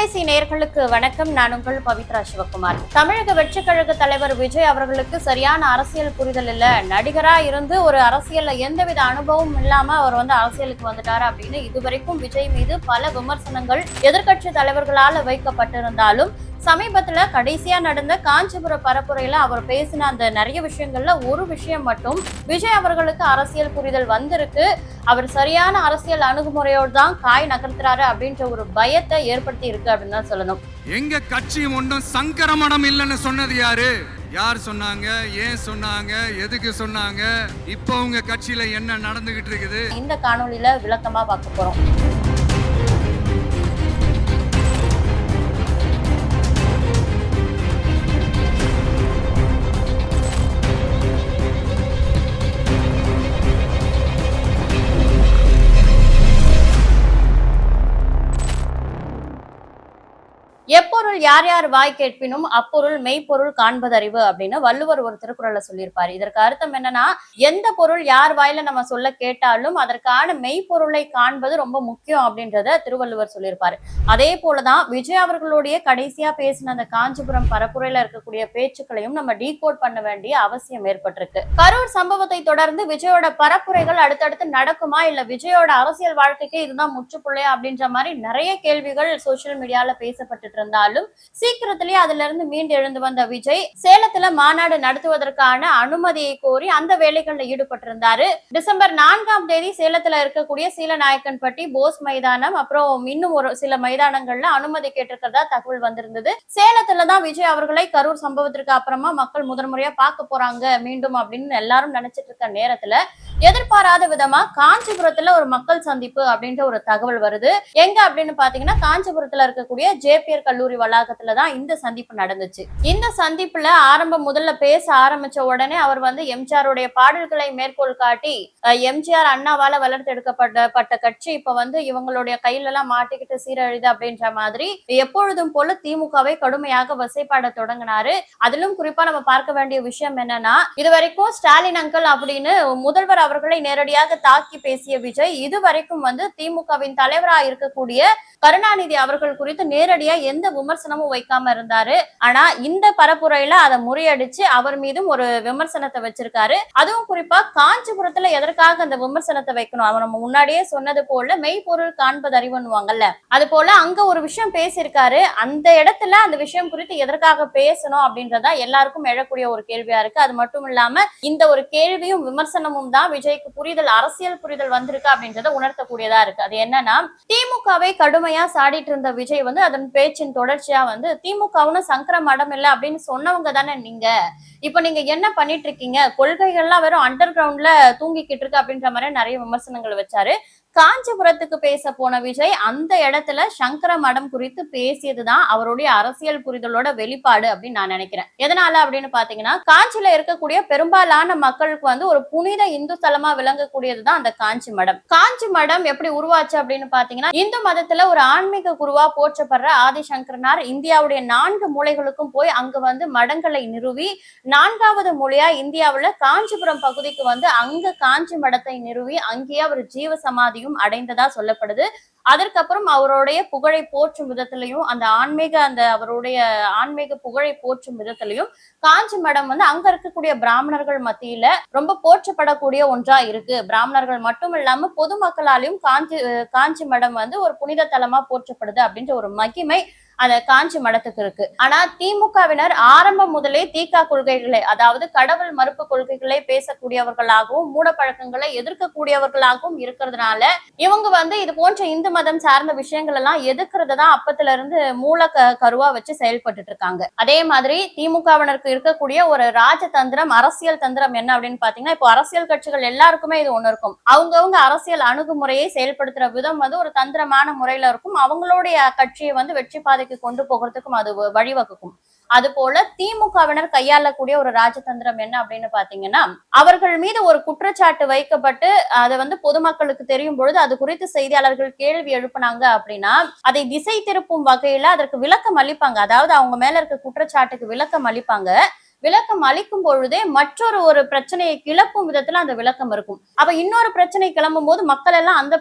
தொலைபேசி நேயர்களுக்கு வணக்கம். நான் உங்கள் பவித்ரா சிவகுமார். தமிழக வெற்றிக் கழக தலைவர் விஜய் அவர்களுக்கு சரியான அரசியல் புரிதல் இல்ல. நடிகரா இருந்து ஒரு அரசியல்ல எந்தவித அனுபவம் இல்லாம அவர் அரசியலுக்கு வந்துட்டாரு அப்படின்னு இதுவரைக்கும் விஜய் மீது பல விமர்சனங்கள் எதிர்க்கட்சி தலைவர்களால வைக்கப்பட்டிருந்தாலும் சமீபத்துல கடைசியா நடந்த காஞ்சிபுரம் பரப்புரையில அவர் பேசின அந்த நிறைய விஷயங்கள்ல ஒரு விஷயம் மட்டும் விஜய் அவர்களுக்கு அரசியல் புரிதல் வந்திருக்கு, அவர் சரியான அரசியல் அணுகுமுறையோடு தான் காய் நகர்த்துறாரு அப்படின்ற ஒரு பயத்தை ஏற்படுத்தி இருக்கு அப்படின்னு தான் சொல்லணும். எங்க கட்சி ஒன்றும் சங்கரமடம் இல்லைன்னு சொன்னது யாரு? யார் சொன்னாங்க? ஏன் சொன்னாங்க? எதுக்கு சொன்னாங்க? இப்போ உங்க கட்சியில என்ன நடந்துகிட்டு இருக்குது? இந்த காணொலியில விளக்கமா பார்க்க போறோம். எப்பொருள் யார் யார் வாய் கேட்பினும் அப்பொருள் மெய்ப்பொருள் காண்பதறிவு அப்படின்னு வள்ளுவர் ஒரு திருக்குறள்ல சொல்லியிருப்பாரு. இதற்கு அர்த்தம் என்னன்னா, எந்த பொருள் யார் வாயில நம்ம சொல்ல கேட்டாலும் அதற்கான மெய்ப்பொருளை காண்பது ரொம்ப முக்கியம் அப்படின்றத திருவள்ளுவர் சொல்லியிருப்பாரு. அதே போலதான் விஜய் அவர்களுடைய கடைசியா பேசின அந்த காஞ்சிபுரம் பரப்புரையில இருக்கக்கூடிய பேச்சுக்களையும் நம்ம டீகோட் பண்ண வேண்டிய அவசியம் ஏற்பட்டிருக்கு. கரூர் சம்பவத்தை தொடர்ந்து விஜயோட பரப்புரைகள் அடுத்தடுத்து நடக்குமா, இல்ல விஜயோட அரசியல் வாழ்க்கைக்கு இதுதான் முற்றுப்புள்ளையா அப்படின்ற மாதிரி நிறைய கேள்விகள் சோசியல் மீடியால பேசப்பட்டு இருந்தாலும் சீக்கிரத்திலேயே அதுல இருந்து மீண்டு எழுந்து வந்த விஜய் சேலத்துல மாநாடு நடத்துவதற்கான அனுமதியை கோரி அந்த வேலைகள்ல ஈடுபட்டிருந்தாரு. டிசம்பர் 4ஆம் தேதி சேலத்துல இருக்கக்கூடிய சீலநாயக்கன்பட்டி, போஸ் மைதானம், அப்புறம் இன்னும் ஒரு சில மைதானங்கள்ல அனுமதி கேட்டிருக்கிறதா தகவல் வந்திருந்தது. சேலத்துலதான் விஜய் அவர்களை கரூர் சம்பவத்திற்கு அப்புறமா மக்கள் முதன்முறையா பார்க்க போறாங்க மீண்டும் அப்படின்னு எல்லாரும் நினைச்சிட்டு இருக்க நேரத்துல எதிர்பாராத விதமா காஞ்சிபுரத்துல ஒரு மக்கள் சந்திப்பு அப்படின்ற ஒரு தகவல் வருது. எங்க அப்படின்னு பாத்தீங்கன்னா, காஞ்சிபுரத்துல இருக்கக்கூடிய ஜேபிஆர் கல்லூரி வளாகத்துலதான் இந்த சந்திப்பு நடந்துச்சு. இந்த சந்திப்புல முதல்ல பேச ஆரம்பிச்ச உடனே அவர் எம்ஜிஆருடைய பாடல்களை மேற்கோள் காட்டி, எம்ஜிஆர் அண்ணாவால வளர்த்தெடுக்கப்பட்ட கட்சி இப்ப இவங்களுடைய கையில எல்லாம் மாட்டிக்கிட்டு சீரழிது அப்படின்ற மாதிரி எப்பொழுதும் போல திமுகவை கடுமையாக வசைப்பாட தொடங்கினாரு. அதிலும் குறிப்பா நம்ம பார்க்க வேண்டிய விஷயம் என்னன்னா, இதுவரைக்கும் ஸ்டாலின் அங்கிள் அப்படின்னு முதல்வர் அவர்களை நேரடியாக தாக்கி பேசிய விஜய் இதுவரைக்கும் திமுகவின் தலைவராக இருக்கக்கூடிய கருணாநிதி அவர்கள் குறித்து நேரடியா எந்த விமர்சனமும் வைக்காம இருந்தாரு. ஆனா இந்த பரப்புரையில அதை முறியடிச்சு அவர் மீதும் ஒரு விமர்சனத்தை வச்சிருக்காரு. அதுவும் குறிப்பா காஞ்சிபுரத்துல எதற்காக அந்த விமர்சனத்தை வைக்கணும்? அவர் நம்ம முன்னாடியே சொன்னது போல மெய்ப்பொருள் காண்பது அறிவுன்னுவாங்கல்ல, அது போல அங்க ஒரு விஷயம் பேசியிருக்காரு. அந்த இடத்துல அந்த விஷயம் குறித்து எதற்காக பேசணும் அப்படின்றதா எல்லாருக்கும் எழக்கூடிய ஒரு கேள்வியா இருக்கு. அது மட்டும் இல்லாம இந்த ஒரு கேள்வியும் விமர்சனமும் தான் விஜய்க்கு புரிதல், அரசியல் புரிதல் வந்திருக்கு அப்படின்றத உணர்த்தக்கூடியதா இருக்கு. அது என்னன்னா, திமுகவை கடுமையா சாடிட்டு இருந்த விஜய் அதன் பேச்சின் தொடர்ச்சியா திமுகவுன்னு சங்கர மடம் இல்லை அப்படின்னு சொன்னவங்க தானே நீங்க. இப்ப நீங்க என்ன பண்ணிட்டு இருக்கீங்க? கொள்கைகள்லாம் வெறும் அண்டர் கிரவுண்ட்ல தூங்கிக்கிட்டு இருக்கு அப்படின்ற மாதிரி நிறைய விமர்சனங்கள் வச்சாரு. காஞ்சிபுரத்துக்கு பேச போன விஜய் அந்த இடத்துல சங்கர மடம் குறித்து பேசியதுதான் அவருடைய அரசியல் புரிதலோட வெளிப்பாடு அப்படின்னு நான் நினைக்கிறேன். எதனால அப்படின்னு பாத்தீங்கன்னா, காஞ்சியில இருக்கக்கூடிய பெரும்பாலான மக்களுக்கு ஒரு புனித இந்து தலமா விளங்கக்கூடியதுதான் அந்த காஞ்சி மடம். காஞ்சி மடம் எப்படி உருவாச்சு அப்படின்னு பாத்தீங்கன்னா, இந்து மதத்துல ஒரு ஆன்மீக குருவா போற்றப்படுற ஆதிசங்கரனார் இந்தியாவுடைய 4 மூலைகளுக்கும் போய் அங்க மடங்களை நிறுவி 4வது மூலையா இந்தியாவுல காஞ்சிபுரம் பகுதிக்கு அங்க காஞ்சி மடத்தை நிறுவி அங்கேயே அவர் ஜீவ சமாதி அடைந்ததா சொல்லப்படுது. அதற்கப்புறம் அவருடைய புகழை போற்றும் விதத்திலையும் அவருடைய ஆன்மீக புகழை போற்றும் விதத்திலையும் காஞ்சி மடம் அங்க இருக்கக்கூடிய பிராமணர்கள் மத்தியில ரொம்ப போற்றப்படக்கூடிய ஒன்றா இருக்கு. பிராமணர்கள் மட்டும் இல்லாம பொதுமக்களாலையும் காஞ்சி மடம் ஒரு புனித தலமா போற்றப்படுது அப்படின்ற ஒரு மகிமை அந்த காஞ்சி மடத்துக்கு இருக்கு. ஆனா திமுகவினர் ஆரம்பம் முதலே தீகா கொள்கைகளை, அதாவது கடவுள் மறுப்பு கொள்கைகளை பேசக்கூடியவர்களாகவும் மூடப்பழக்கங்களை எதிர்க்கக்கூடியவர்களாகவும் இருக்கிறதுனால இவங்க இது போன்ற இந்து மதம் சார்ந்த விஷயங்கள் எல்லாம் எதிர்க்கிறதுதான் அப்பத்துல இருந்து மூல கருவா வச்சு செயல்பட்டு இருக்காங்க. அதே மாதிரி திமுகவினருக்கு இருக்கக்கூடிய ஒரு ராஜதந்திரம், அரசியல் தந்திரம் என்ன அப்படின்னு பாத்தீங்கன்னா, இப்போ அரசியல் கட்சிகள் எல்லாருக்குமே இது ஒண்ணு இருக்கும். அவங்கவுங்க அரசியல் அணுகுமுறையை செயல்படுத்துற விதம் ஒரு தந்திரமான முறையில இருக்கும். அவங்களுடைய கட்சியை வெற்றி பாதைக்கு கொண்டு போகிறதுக்கும் அது வழிவகுக்கும். அது போல திமுகவினர் கையாளக்கூடிய ஒரு ராஜதந்திரம் என்ன அப்படின்னு பாத்தீங்கன்னா, அவர்கள் மீது ஒரு குற்றச்சாட்டு வைக்கப்பட்டு அதை பொதுமக்களுக்கு தெரியும் பொழுது அது குறித்து செய்தியாளர்கள் கேள்வி எழுப்பினாங்க அப்படின்னா அதை திசை திருப்பும் வகையில அதற்கு விளக்கம் அளிப்பாங்க. அதாவது அவங்க மேல இருக்க குற்றச்சாட்டுக்கு விளக்கம் அளிப்பாங்க. விளக்கம் அளிக்கும் பொழுதே மற்றொரு ஒரு பிரச்சனையை கிளப்பும் விதத்துல அந்த விளக்கம் இருக்கும். அப்ப இன்னொரு பிரச்சனை கிளம்பும் போது மக்கள் எல்லாம் அந்த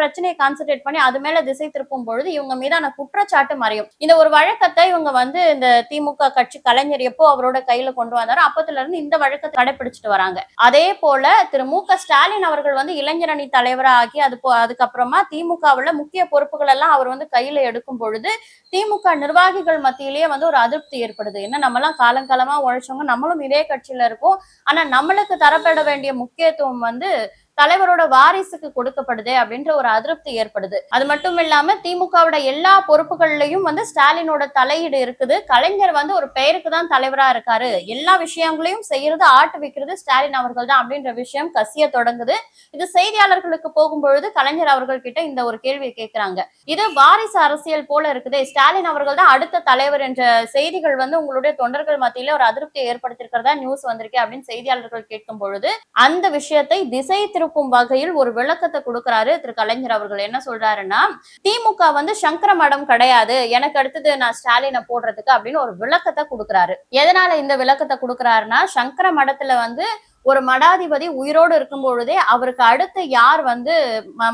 பிரச்சனையை கான்சென்ட்ரேட் பண்ணி அது மேல திசை திருப்பும் பொழுது இவங்க மீதான குற்றச்சாட்டு மறையும். இந்த ஒரு வழக்கத்தை இவங்க வந்து இந்த திமுக கட்சி கலைஞர் எப்போ அவரோட கையில கொண்டு வந்தாரோ அப்பத்துல இருந்து இந்த வழக்கத்தை கடைபிடிச்சிட்டு வராங்க. அதே போல திரு மு.க.ஸ்டாலின் அவர்கள் வந்து இளைஞரணி தலைவரா ஆகி அதுக்கப்புறமா திமுகவுல முக்கிய பொறுப்புகள் எல்லாம் அவர் வந்து கையில எடுக்கும் பொழுது திமுக நிர்வாகிகள் மத்தியிலேயே வந்து ஒரு அதிருப்தி ஏற்படுது. என்ன நம்ம எல்லாம் காலங்காலமா உழைச்சவங்க, நம்மளும் இதே கட்சியில இருக்கோம், ஆனா நம்மளுக்கு தரப்பட வேண்டிய முக்கியத்துவம் வந்து தலைவரோட வாரிசுக்கு கொடுக்கப்படுதே அப்படின்ற ஒரு அதிருப்தி ஏற்படுது. அது மட்டும் இல்லாம திமுகவோட எல்லா பொறுப்புகள்லயும் வந்து ஸ்டாலினோட தலையீடு இருக்குது. கலைஞர் வந்து ஒரு பெயருக்கு தான் தலைவரா இருக்காரு, எல்லா விஷயங்களையும் செய்யறது ஆட்டு வைக்கிறது ஸ்டாலின் அவர்கள் தான் அப்படின்ற விஷயம் கசிய தொடங்குது. இது செய்தியாளர்களுக்கு போகும்பொழுது கலைஞர் அவர்கள் கிட்ட இந்த ஒரு கேள்வியை கேட்கிறாங்க. இது வாரிசு அரசியல் போல இருக்குது, ஸ்டாலின் அவர்கள் தான் அடுத்த தலைவர் என்ற செய்திகள் வந்து உங்களுடைய தொண்டர்கள் மத்தியில ஒரு அதிருப்தியை ஏற்படுத்திருக்கிறதா நியூஸ் வந்திருக்கே அப்படின்னு செய்தியாளர்கள் கேட்கும் பொழுது அந்த விஷயத்தை திசை திருப்பும் வகையில் ஒரு விளக்கத்தை கொடுக்கிறாரு திரு கலைஞர் அவர்கள். என்ன சொல்றாருன்னா, திமுக வந்து சங்கர மடம் கிடையாது, எனக்கு அடுத்தது நான் ஸ்டாலினை போடுறதுக்கு அப்படின்னு ஒரு விளக்கத்தை கொடுக்கிறாரு. எதனால இந்த விளக்கத்தை கொடுக்கிறாருன்னா, சங்கர மடத்துல வந்து ஒரு மடாதிபதி உயிரோடு இருக்கும் பொழுதே அவருக்கு அடுத்து யார் வந்து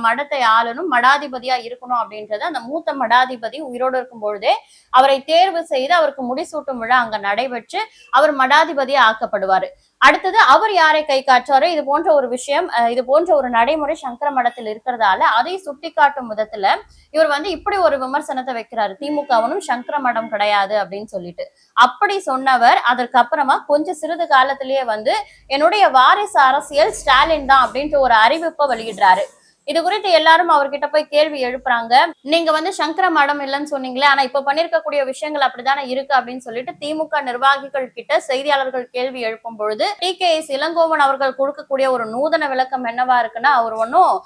மடத்தை ஆளணும், மடாதிபதியா இருக்கணும் அப்படின்றது அந்த மூத்த மடாதிபதி உயிரோடு இருக்கும் பொழுதே அவரை தேர்வு செய்து அவருக்கு முடிசூட்டும் விழா அங்க நடைபெற்று அவர் மடாதிபதியா ஆக்கப்படுவாரு. அடுத்தது அவர் யாரை கை காற்றாரோ இது போன்ற ஒரு விஷயம், இது போன்ற ஒரு நடைமுறை சங்கர மடத்தில் இருக்கிறதால அதை சுட்டி காட்டும் விதத்துல இவர் வந்து இப்படி ஒரு விமர்சனத்தை வைக்கிறாரு, திமுகவனும் சங்கர மடம் கிடையாது அப்படின்னு சொல்லிட்டு. அப்படி சொன்னவர் அதற்கு அப்புறமா கொஞ்சம் சிறிது காலத்திலேயே வந்து என்னுடைய வாரிசு அரசியல் ஸ்டாலின் தான் அப்படின்ற ஒரு அறிவிப்பை வெளியிடுறாரு. இது குறித்து எல்லாரும் அவர்கிட்ட போய் கேள்வி எழுப்புறாங்க. நீங்க வந்து சங்கர மடம் இல்லைன்னு சொன்னீங்களே, ஆனா இப்ப பண்ணிருக்கக்கூடிய விஷயங்கள் அப்படித்தானே இருக்கு அப்படின்னு சொல்லிட்டு திமுக நிர்வாகிகள் கிட்ட செய்தியாளர்கள் கேள்வி எழுப்பும் பொழுது டி.கே.எஸ். இளங்கோவன் அவர்கள் கொடுக்கக்கூடிய ஒரு நூதன விளக்கம் என்னவா இருக்குன்னா, அவர் ஒன்னும்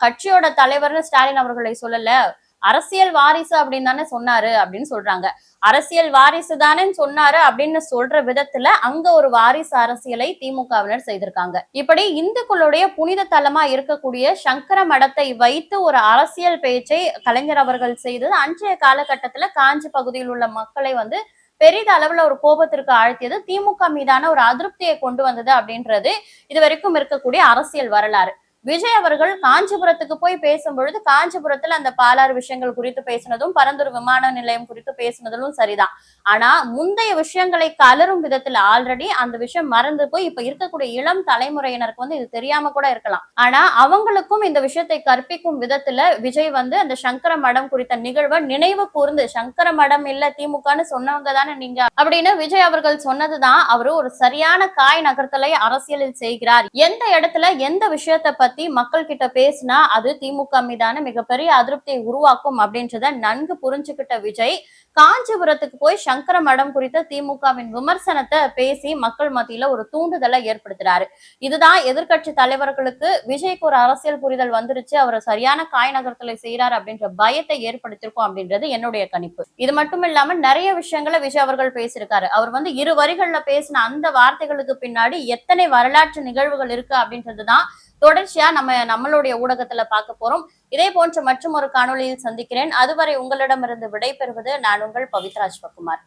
கட்சியோட தலைவர்னு ஸ்டாலின் அவர்களை சொல்லல, அரசியல் வாரிசு அப்படின்னு தானே சொன்னாரு அப்படின்னு சொல்றாங்க. அரசியல் வாரிசு தானே சொன்னாரு அப்படின்னு சொல்ற விதத்துல அங்க ஒரு வாரிசு அரசியலை திமுகவினர் செய்திருக்காங்க. இப்படி இந்துக்களுடைய புனித தலமா இருக்கக்கூடிய சங்கர மடத்தை வைத்து ஒரு அரசியல் பேச்சை கலைஞர் அவர்கள் செய்தது அன்றைய காலகட்டத்துல காஞ்சி பகுதியில் உள்ள மக்களை வந்து பெரித அளவுல ஒரு கோபத்திற்கு ஆழ்த்தியது, திமுக மீதான ஒரு அதிருப்தியை கொண்டு வந்தது அப்படின்றது இது வரைக்கும் இருக்கக்கூடிய அரசியல் வரலாறு. விஜய் அவர்கள் காஞ்சிபுரத்துக்கு போய் பேசும்பொழுது காஞ்சிபுரத்துல அந்த பாலாறு விஷயங்கள் குறித்து பேசினதும் பரந்தூர் விமான நிலையம் குறித்து பேசினதும் சரிதான். ஆனா முந்தைய விஷயங்களை கலரும் விதத்துல ஆல்ரெடி அந்த விஷயம் மறந்து போய் இப்ப இருக்கக்கூடிய இளம் தலைமுறையினருக்கு வந்து இது தெரியாம கூட இருக்கலாம். ஆனா அவங்களுக்கும் இந்த விஷயத்தை கற்பிக்கும் விதத்துல விஜய் வந்து அந்த சங்கர மடம் குறித்த நிகழ்வை நினைவு கூர்ந்து, சங்கர மடம் இல்ல திமுகன்னு சொன்னவங்க தானே நீங்க அப்படின்னு விஜய் அவர்கள் சொன்னதுதான் அவரு ஒரு சரியான காய் நகர்த்தலை அரசியலில் செய்கிறார். எந்த இடத்துல எந்த விஷயத்தை பத்தி மக்கள் கிட்ட பேசினா அது திமுக மீதான மிகப்பெரிய அதிருப்தியை உருவாக்கும் அப்படின்றத நன்கு புரிஞ்சுக்கிட்ட விஜய் காஞ்சிபுரத்துக்கு போய் சங்கர மடம் குறித்த திமுகவின் விமர்சனத்தை பேசி மக்கள் மத்தியில ஒரு தூண்டுதலை ஏற்படுத்துறாரு. இதுதான் எதிர்கட்சி தலைவர்களுக்கு விஜய்க்கு ஒரு அரசியல் புரிதல் வந்துருச்சு, அவர் சரியான காய் நகர்த்தலை செய்யறாரு அப்படின்ற பயத்தை ஏற்படுத்திருக்கும் அப்படின்றது என்னுடைய கணிப்பு. இது மட்டும் இல்லாம நிறைய விஷயங்களை விஜய் அவர்கள் பேசியிருக்காரு. அவர் வந்து இரு வரிகள்ல பேசின அந்த வார்த்தைகளுக்கு பின்னாடி எத்தனை வரலாற்று நிகழ்வுகள் இருக்கு அப்படின்றதுதான் தொடர்ச்சியா நம்மளுடைய ஊடகத்துல பார்க்க போறோம். இதே போன்ற மற்றும் ஒரு காணொளியில் சந்திக்கிறேன். அதுவரை உங்களிடமிருந்து விடைபெறுவது நான் உங்கள் பவித்ரா சிவகுமார்.